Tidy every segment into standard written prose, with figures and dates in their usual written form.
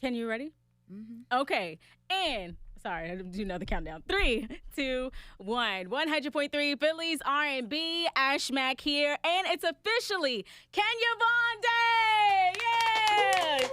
Ken, you ready? Mm-hmm. Okay. And sorry, I didn't do another countdown. 3, 2, 1. 100.3 Phillies R&B. Ash Mack here, and it's officially Kenya Vaun Day. Yeah.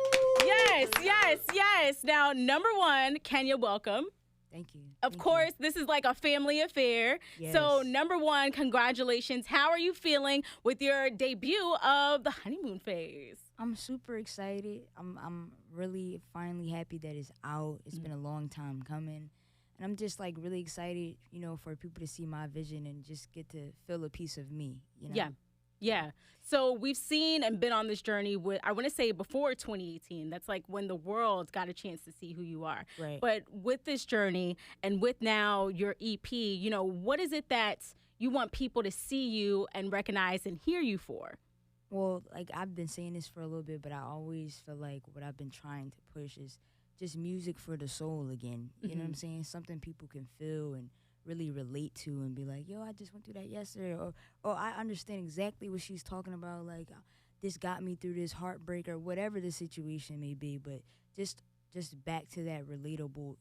Yes, yes, yes. Now, number one, Kenya, welcome. Thank you. Of course, this is like a family affair. Yes. So, number one, congratulations. How are you feeling with your debut of the honeymoon phase? I'm super excited. I'm really finally happy that it's out. It's been a long time coming. And I'm just like really excited, for people to see my vision and just get to feel a piece of me, Yeah. Yeah. So we've seen and been on this journey with, I want to say before 2018. That's like when the world got a chance to see who you are. Right. But with this journey and with now your EP, what is it that you want people to see you and recognize and hear you for? Well, like I've been saying this for a little bit, but I always feel like what I've been trying to push is just music for the soul again. You know what I'm saying? Something people can feel and really relate to and be like, yo, I just went through that yesterday. Or I understand exactly what she's talking about. Like, this got me through this heartbreak or whatever the situation may be. But just back to that relatable,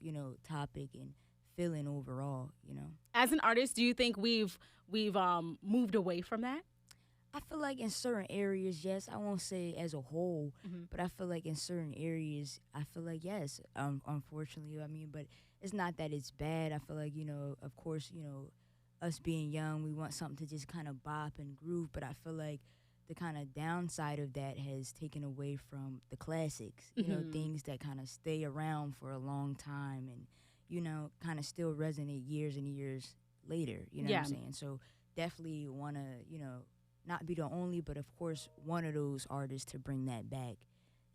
topic and feeling overall, As an artist, do you think we've moved away from that? I feel like in certain areas, yes. I won't say as a whole, but I feel like in certain areas, I feel like yes. Unfortunately, but it's not that it's bad. I feel like of course, us being young, we want something to just kind of bop and groove. But I feel like the kind of downside of that has taken away from the classics. Things that kind of stay around for a long time and kind of still resonate years and years later. You know what I'm saying? So definitely want to not be the only, but of course, one of those artists to bring that back,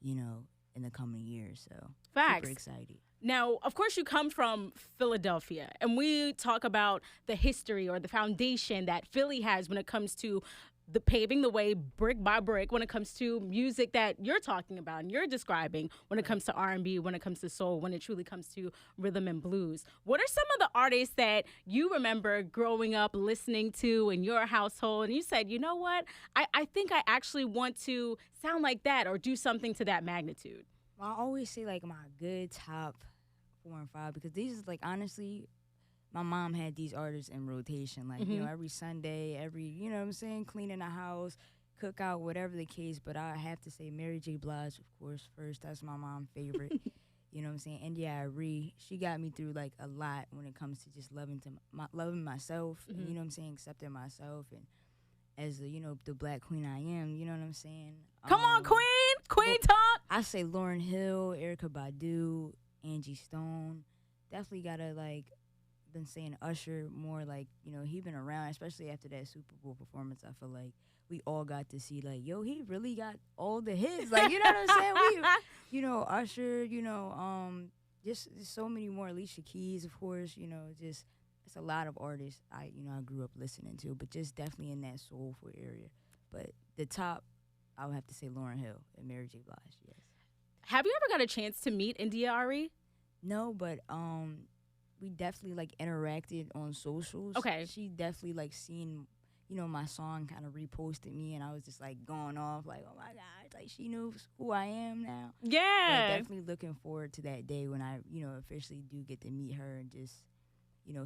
in the coming years. So, Facts. Super excited. Now, of course, you come from Philadelphia, and we talk about the history or the foundation that Philly has when it comes to the paving the way brick by brick when it comes to music that you're talking about and you're describing when it comes to R&B, when it comes to soul, when it truly comes to rhythm and blues. What are some of the artists that you remember growing up listening to in your household and you said, you know what, I think I actually want to sound like that or do something to that magnitude? Well, I always say like my good top 4 and 5 because these is like honestly my mom had these artists in rotation, like, every Sunday, you know what I'm saying, cleaning the house, cookout, whatever the case. But I have to say Mary J. Blige, of course, first. That's my mom's favorite. You know what I'm saying? India.Arie, she got me through, like, a lot when it comes to just loving myself, and, you know what I'm saying, accepting myself, and as the, the black queen I am, you know what I'm saying? Come on, queen! Queen talk! I say Lauryn Hill, Erykah Badu, Angie Stone. Definitely gotta, like, been saying Usher more, like, he been around, especially after that Super Bowl performance. I feel like we all got to see, like, yo, he really got all the hits, like, you know what I'm saying? Usher, just so many more. Alicia Keys, of course, just it's a lot of artists I grew up listening to, but just definitely in that soulful area. But the top, I would have to say Lauryn Hill and Mary J. Blige. Yes. Have you ever got a chance to meet India.Arie? No, but we definitely like interacted on socials. Okay. She definitely like seen, my song kind of reposted me, and I was just like going off like, oh my God, like she knows who I am now. Yeah. Like, definitely looking forward to that day when I, officially do get to meet her and just,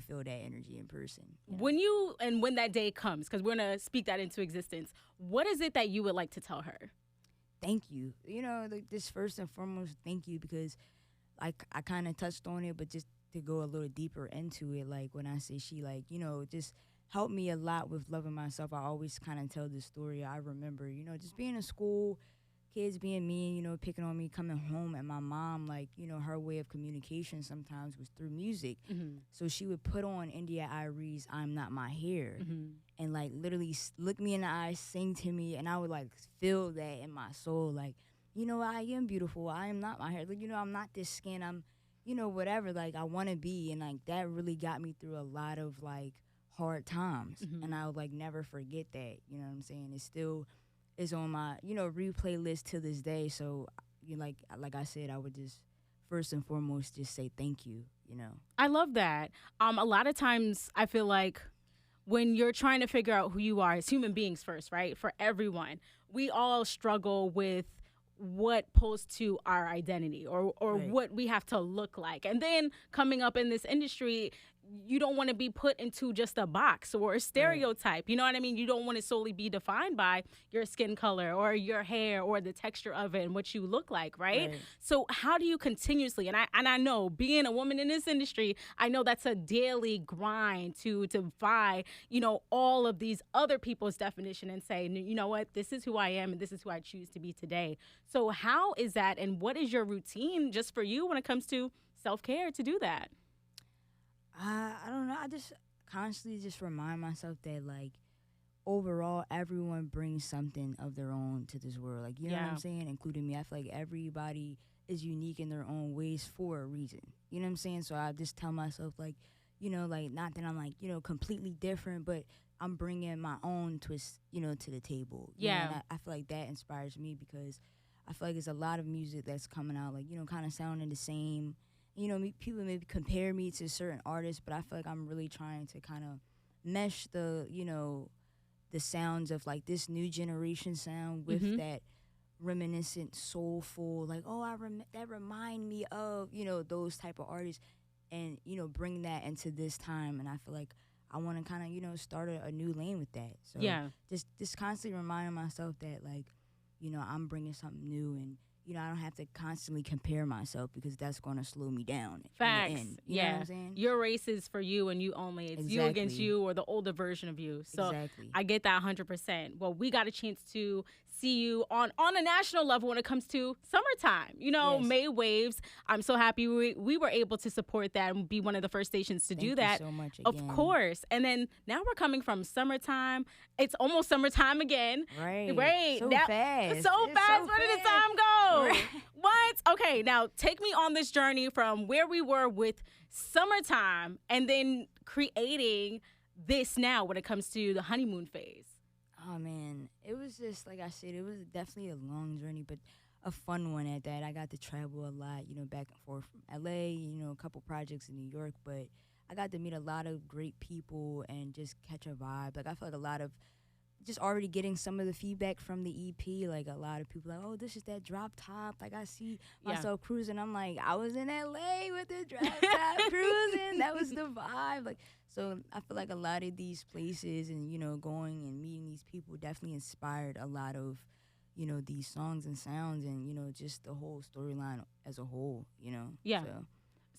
feel that energy in person. When that day comes, because we're going to speak that into existence, what is it that you would like to tell her? Thank you. Like this first and foremost, thank you, because like I kind of touched on it, but just to go a little deeper into it, like when I say she, like, just helped me a lot with loving myself. I always kind of tell this story. I remember, just being in school, kids being mean, picking on me, coming home, and my mom, like, her way of communication sometimes was through music. Mm-hmm. So she would put on India.Arie's I'm Not My Hair, and like literally look me in the eyes, sing to me, and I would like feel that in my soul, like, I am beautiful. I am not my hair. Like, I'm not this skin. I'm whatever, like, I want to be. And, like, that really got me through a lot of, like, hard times. And I would, like, never forget that, you know what I'm saying? It still is on my, replay list to this day. So, like I said, I would just, first and foremost, just say thank you, I love that. A lot of times I feel like when you're trying to figure out who you are as human beings first, right? For everyone, we all struggle with what pulls to our identity or Right. what we have to look like. And then coming up in this industry, you don't want to be put into just a box or a stereotype. You know what I mean? You don't want to solely be defined by your skin color or your hair or the texture of it and what you look like, right? Right. So how do you continuously, and I know being a woman in this industry, I know that's a daily grind to defy, all of these other people's definition and say, you know what, this is who I am and this is who I choose to be today. So how is that, and what is your routine just for you when it comes to self-care to do that? I don't know. I just constantly just remind myself that, like, overall, everyone brings something of their own to this world. Like, you know what I'm saying? Including me. I feel like everybody is unique in their own ways for a reason. You know what I'm saying? So I just tell myself, like, like, not that I'm, like, completely different, but I'm bringing my own twist, to the table. You know, and I feel like that inspires me because I feel like there's a lot of music that's coming out, like, kind of sounding the same. People maybe compare me to certain artists, but I feel like I'm really trying to kind of mesh the sounds of, like, this new generation sound with that reminiscent, soulful, like, that remind me of, those type of artists, and, bring that into this time. And I feel like I want to kind of, start a new lane with that. So just constantly reminding myself that, like, I'm bringing something new, and I don't have to constantly compare myself because that's going to slow me down. Facts. In the end. You know what I'm saying? Your race is for you and you only. It's you against you or the older version of you. So I get that 100%. Well, we got a chance to see you on a national level when it comes to summertime. May Waves. I'm so happy we were able to support that and be one of the first stations to do that. Thank you so much again. Of course. And then now we're coming from summertime. It's almost summertime again. Right. So fast. It's so fast. Where did the time go? Right. What? Okay, now take me on this journey from where we were with summertime and then creating this now when it comes to the honeymoon phase. Oh, man. It was just, like I said, it was definitely a long journey, but a fun one at that. I got to travel a lot, back and forth from L.A., a couple projects in New York, but I got to meet a lot of great people and just catch a vibe. Like, I feel like a lot of just already getting some of the feedback from the EP, like a lot of people like, oh, this is that drop top. Like, I see myself cruising. I'm like, I was in LA with the drop top cruising. That was the vibe. Like, so I feel like a lot of these places and, going and meeting these people definitely inspired a lot of, these songs and sounds and, just the whole storyline as a whole, Yeah.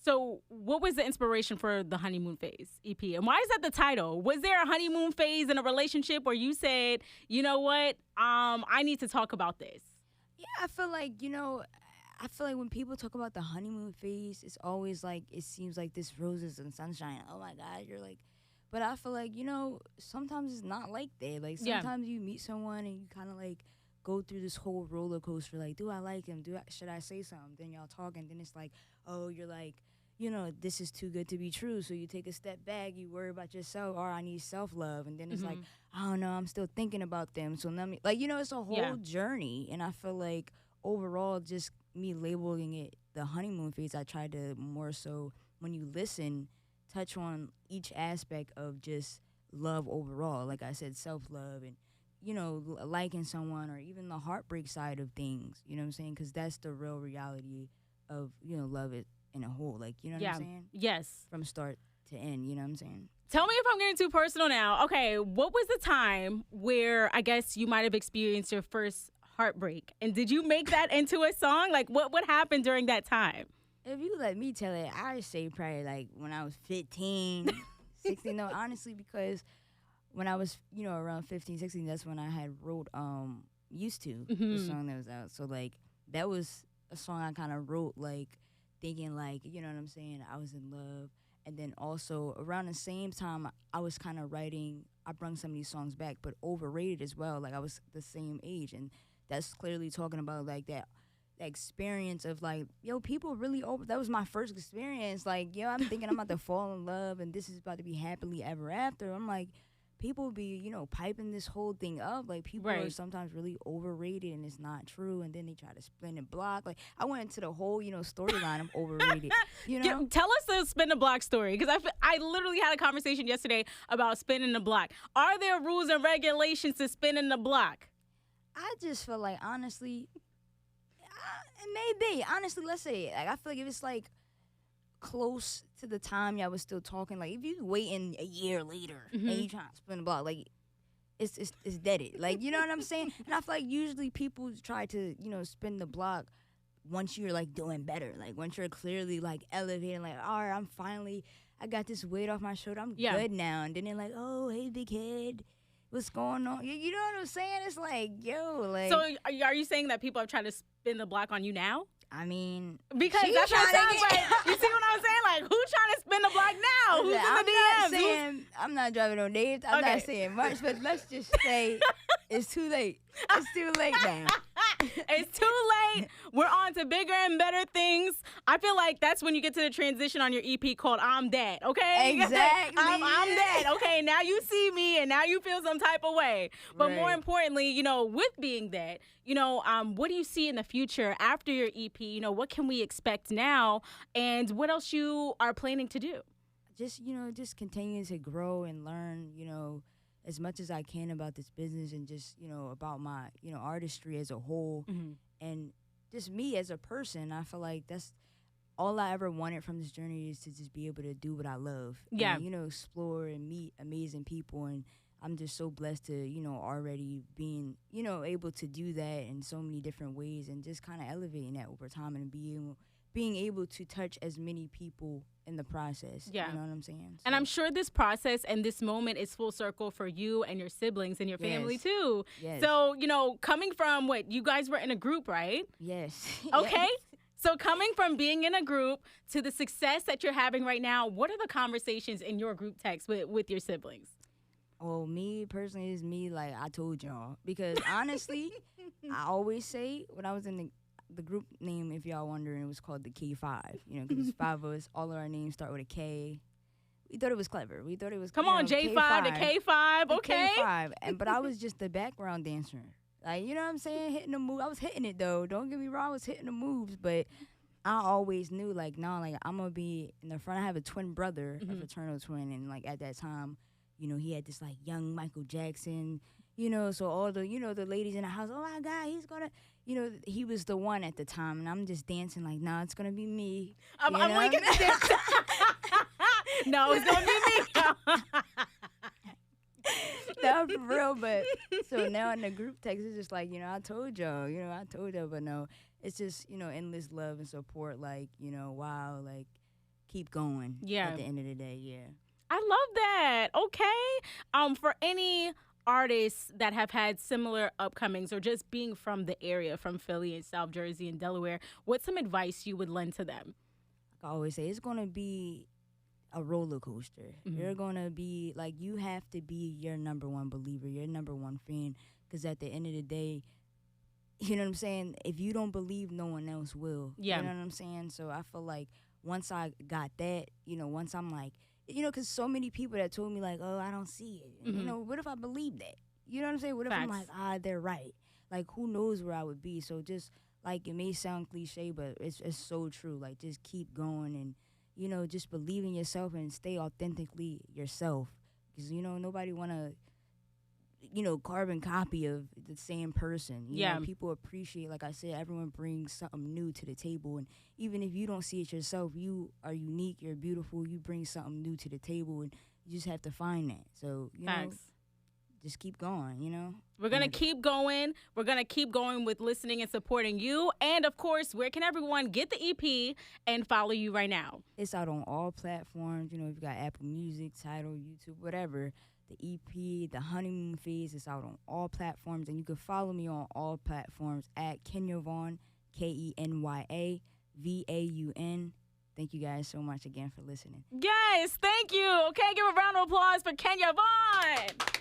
So what was the inspiration for the Honeymoon Phase EP? And why is that the title? Was there a honeymoon phase in a relationship where you said, you know what, I need to talk about this? Yeah, I feel like when people talk about the honeymoon phase, it's always like, it seems like this roses and sunshine. Oh my God, you're like, but I feel like, sometimes it's not like that. Like, sometimes you meet someone and you kind of like go through this whole roller coaster. Like, do I like him? Should I say something? Then y'all talk, and then it's like, oh, you're like, this is too good to be true. So you take a step back, you worry about yourself, or I need self-love. And then it's like, I don't know, I'm still thinking about them. So let me, like, it's a whole journey. And I feel like overall, just me labeling it the honeymoon phase, I try to more so, when you listen, touch on each aspect of just love overall. Like I said, self-love and, liking someone, or even the heartbreak side of things. You know what I'm saying? Because that's the real reality of, love it in a whole, like, you know what I'm saying? Yes. From start to end, you know what I'm saying? Tell me if I'm getting too personal now. Okay, what was the time where I guess you might have experienced your first heartbreak? And did you make that into a song? Like, what happened during that time? If you let me tell it, I'd say probably, like, when I was 15, 16. No, honestly, because when I was, around 15, 16, that's when I had wrote Used To, the song that was out. So, like, that was a song I kind of wrote, like, thinking, like, you know what I'm saying, I was in love. And then also around the same time, I was kind of writing, I brung some of these songs back, but Overrated as well. Like, I was the same age. And that's clearly talking about, like, that experience of, like, people really that was my first experience. Like, I'm thinking I'm about to fall in love and this is about to be happily ever after. I'm like, people be, piping this whole thing up. Like, people are sometimes really overrated and it's not true. And then they try to spin and block. Like, I went into the whole, storyline of Overrated. Tell us the spin the block story. Because I literally had a conversation yesterday about spinning the block. Are there rules and regulations to spinning the block? I just feel like, honestly, Maybe. Honestly, let's say, like, I feel like if it's like close to the time y'all was still talking, like if you waiting a year later and you trying to spin the block, like it's deaded. Like, you know what I'm saying? And I feel like usually people try to, spin the block once you're like doing better. Like once you're clearly like elevating, like, all right, I got this weight off my shoulder. I'm good now. And then they're like, oh, hey, big head. What's going on? You know what I'm saying? It's like, yo, like. So are you saying that people have tried to spin the block on you now? I mean, because that's what it sounds like. You see what I'm saying? Like, who's trying to spin the block now? Who's in the DMs? I'm not driving no names. I'm not saying much, but let's just say it's too late. It's too late now. It's too late. We're on to bigger and better things. I feel like that's when you get to the transition on your EP called I'm Dead, okay? Exactly. I'm dead, okay? Now you see me and now you feel some type of way. But more importantly, with being dead, what do you see in the future after your EP? What can we expect now? And what else you are planning to do? Just continuing to grow and learn, as much as I can about this business and just, about my, artistry as a whole. And just me as a person. I feel like that's all I ever wanted from this journey, is to just be able to do what I love. Yeah. And, explore and meet amazing people. And I'm just so blessed to, already being, able to do that in so many different ways, and just kind of elevating that over time and being able to touch as many people in the process. Yeah. You know what I'm saying? So. And I'm sure this process and this moment is full circle for you and your siblings and your family too. Yes. So, coming from you guys were in a group, right? Yes. Okay. Yes. So coming from being in a group to the success that you're having right now, what are the conversations in your group text with your siblings? Well, me personally, is me, like I told y'all. Because honestly, I always say, when I was in the group name, if y'all wondering, it was called the K5. Because it's 5 of us. All of our names start with a K. We thought it was clever. We thought it was, Come on, J5, K5, the K5, okay. K5. But I was just the background dancer. Like, you know what I'm saying? Hitting the move. I was hitting it, though. Don't get me wrong. I was hitting the moves. But I always knew, like, no, like, I'm going to be in the front. I have a twin brother, a fraternal twin. And, like, at that time, he had this, like, young Michael Jackson, so all the, the ladies in the house, oh, my God, he's going to, he was the one at the time. And I'm just dancing like, nah, it's going to be me. I'm waking up dancing. No, it's going to be me. No, for real, but so now in the group text, it's just like, I told y'all, but no, it's just, endless love and support, like, wow, like, keep going. Yeah. At the end of the day, yeah. I love that. Okay. For any artists that have had similar upcomings or just being from the area, from Philly and South Jersey and Delaware, what's some advice you would lend to them? Like I always say, it's going to be a roller coaster. You're going to be, like, you have to be your number one believer, your number one fan, because at the end of the day, you know what I'm saying? If you don't believe, no one else will. Yeah. You know what I'm saying? So I feel like once I got that, once I'm like, because so many people that told me, like, oh, I don't see it. What if I believe that? You know what I'm saying? What if I'm like, they're right? Like, who knows where I would be? So just, like, it may sound cliche, but it's so true. Like, just keep going and, just believe in yourself and stay authentically yourself. Because, nobody want to, carbon copy of the same person. You know, people appreciate, like I said, everyone brings something new to the table. And even if you don't see it yourself, you are unique, you're beautiful, you bring something new to the table, and you just have to find that. So, just keep going, We're going to keep going. We're going to keep going with listening and supporting you. And, of course, where can everyone get the EP and follow you right now? It's out on all platforms. If you got Apple Music, Tidal, YouTube, whatever. The EP, the Honeymoon phase, is out on all platforms. And you can follow me on all platforms at Kenya Vaun, KENYA VAUN. Thank you guys so much again for listening. Yes, thank you. Okay, give a round of applause for Kenya Vaun.